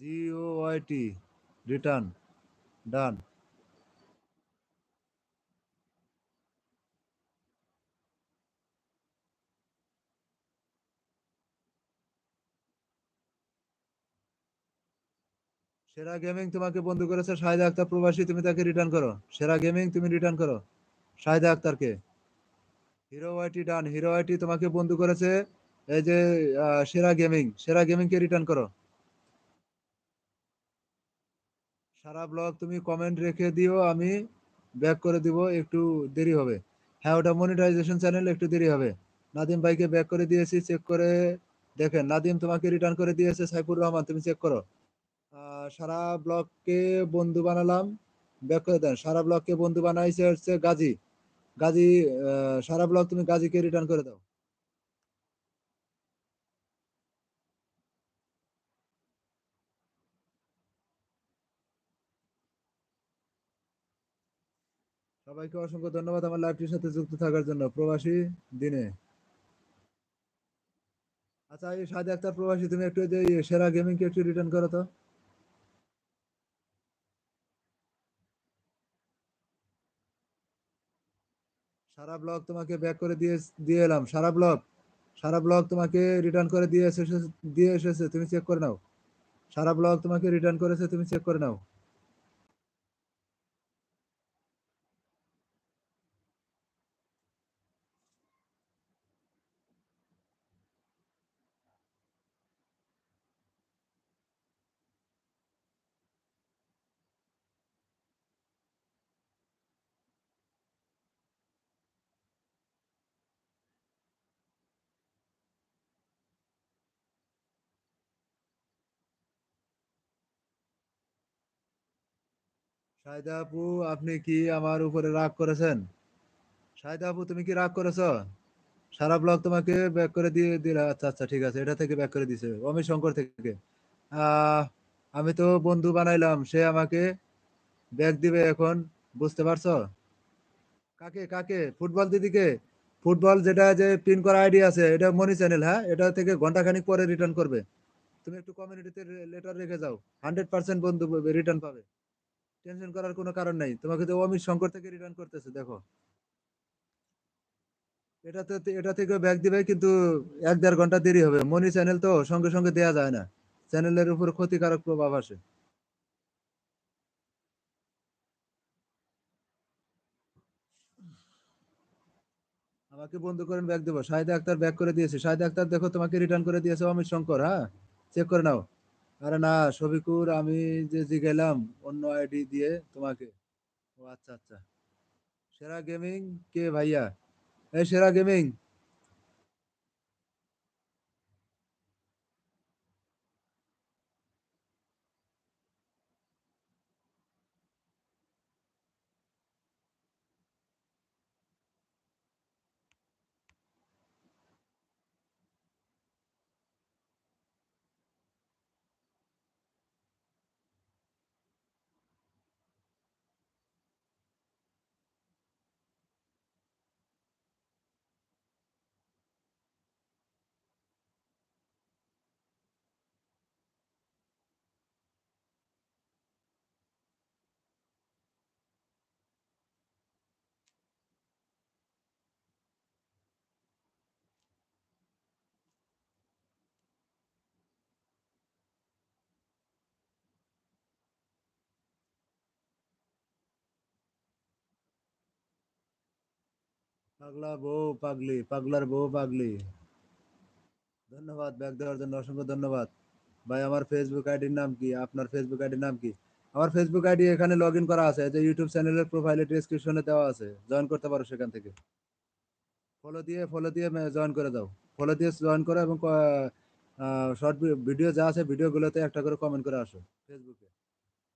GOYT return ডান। সেরা gaming তোমাকে বন্ধু করেছে শাহিদা আক্তার প্রবাসী, তুমি তাকে রিটার্ন করো। সেরা গেমিং তুমি রিটার্ন করো শাহিদা আক্তারকে। হিরো ওয়াইটি ডান। হিরো ওয়াইটি তোমাকে বন্ধু করেছে এই যে সেরা গেমিং, সেরা গেমিং কে রিটার্ন করো। সারা ব্লগ তুমি কমেন্ট রেখে দিও, আমি ব্যাক করে দিব, একটু দেরি হবে। হ্যাঁ ওটা মনিটাইজেশন চ্যানেল, একটু দেরি হবে। নাদিম ভাইকে ব্যাক করে দিয়েছি, চেক করে দেখেন। নাদিম তোমাকে রিটার্ন করে দিয়েছে সাইফুর রহমান, তুমি চেক করো। সারা ব্লককে বন্ধু বানালাম, ব্যাক করে দেন। সারা ব্লককে বন্ধু বানাইছে হচ্ছে গাজী। গাজী সারা ব্লক তুমি গাজীকে রিটার্ন করে দাও। সবাইকে অসংখ্য ধন্যবাদ আমার লাইভটির সাথে যুক্ত থাকার জন্য প্রবাসী দিনে। আচ্ছা এই সাদে একটা প্রবাসী, তুমি একটু যে সেরা গেমিং কে একটু রিটার্ন করো তো। সারা ব্লক তোমাকে ব্যাক করে দিয়ে দিয়ে এলাম। সারা ব্লক, সারা ব্লক তোমাকে রিটার্ন করে দিয়ে এসেছে, তুমি চেক করে নাও। সারা ব্লক তোমাকে রিটার্ন করেছে, তুমি চেক করে নাও। শাহিদা আপু, আপনি কি আমার উপরে রাগ করেছেন? শাহিদা আপু তুমি কি রাগ করেছো? সারা ব্লক তোমাকে ব্যাক করে দিয়ে দিলা। আচ্ছা আচ্ছা ঠিক আছে, এটা থেকে ব্যাক করে দিছে অমিত শঙ্কর থেকে। আহ আমি তো বন্ধু বানাইলাম, সে আমাকে ব্যাক দিবে এখন, বুঝতে পারছো? কাকে কাকে? ফুটবল দিদিকে? ফুটবল যেটা যে পিন করা আইডি আছে, এটা মনি চ্যানেল, হ্যাঁ এটা থেকে ঘন্টাখানিক পরে রিটার্ন করবে। তুমি একটু কমিউনিটিতে লেটার রেখে যাও, 100% বন্ধু রিটার্ন পাবে। টেনশন করার কোনো কারণ নাই, তোমাকে তো অমিত শঙ্কর থেকে রিটার্ন করতেছে দেখো। এটাতে এটা থেকে ব্যাক দিবে, কিন্তু 1-1.5 ঘন্টা দেরি হবে। মনি চ্যানেল তো সঙ্গে সঙ্গে দেয়া যায় না, চ্যানেলের উপর ক্ষতিকারক প্রভাব আসে। আমাকে বন্ধু করেন, ব্যাক দেবো। শাহিদা আক্তার ব্যাক করে দিয়েছে। শাহিদা আক্তার দেখো তোমাকে রিটার্ন করে দিয়েছে অমিত শঙ্কর, হ্যাঁ চেক করে নাও। আরে না শফিকুর, আমি যে জিগেলাম অন্য আইডি দিয়ে তোমাকে। ও আচ্ছা আচ্ছা। সেরা গেমিং কে ভাইয়া? এই সেরা গেমিং। পাগলা বউ পাগলি, পাগলার বউ পাগলি। ধন্যবাদ ব্যাক দেওয়ার জন্য, অসংখ্য ধন্যবাদ। ভাই আমার ফেসবুক আইডির নাম কি? আপনার ফেসবুক আইডির নাম কি? আমার ফেসবুক আইডি এখানে লগ ইন করা আছে, যে ইউটিউব চ্যানেলের প্রোফাইলে ডেসক্রিপশনে দেওয়া আছে, জয়েন করতে পারো সেখান থেকে। ফলো দিয়ে জয়েন করে দাও। ফলো দিয়ে জয়েন করো এবং শর্ট ভিডিও যা আছে ভিডিওগুলোতে একটা করে কমেন্ট করে আসো ফেসবুকে।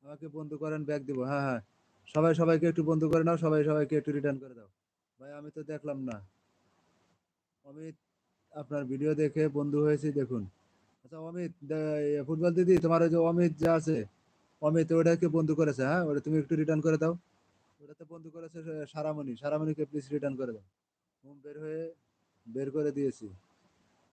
আমাকে বন্ধু করেন, ব্যাক দিব। হ্যাঁ হ্যাঁ, সবাই সবাইকে একটু বন্ধু করে নাও, সবাই সবাইকে একটু রিটার্ন করে দাও। ভাই আমি তো দেখলাম না। অমিত, আপনার ভিডিও দেখে বন্ধু হয়েছি দেখুন। আচ্ছা অমিত, ফুটবল দিদি তোমার ওই যে অমিত যা আছে, অমিত ওটাকে বন্ধু করেছে, হ্যাঁ ওটা তুমি একটু রিটার্ন করে দাও। ওটাতে বন্ধু করেছে সারামণি, সারামণিকে প্লিজ রিটার্ন করে দাও। বের করে দিয়েছি।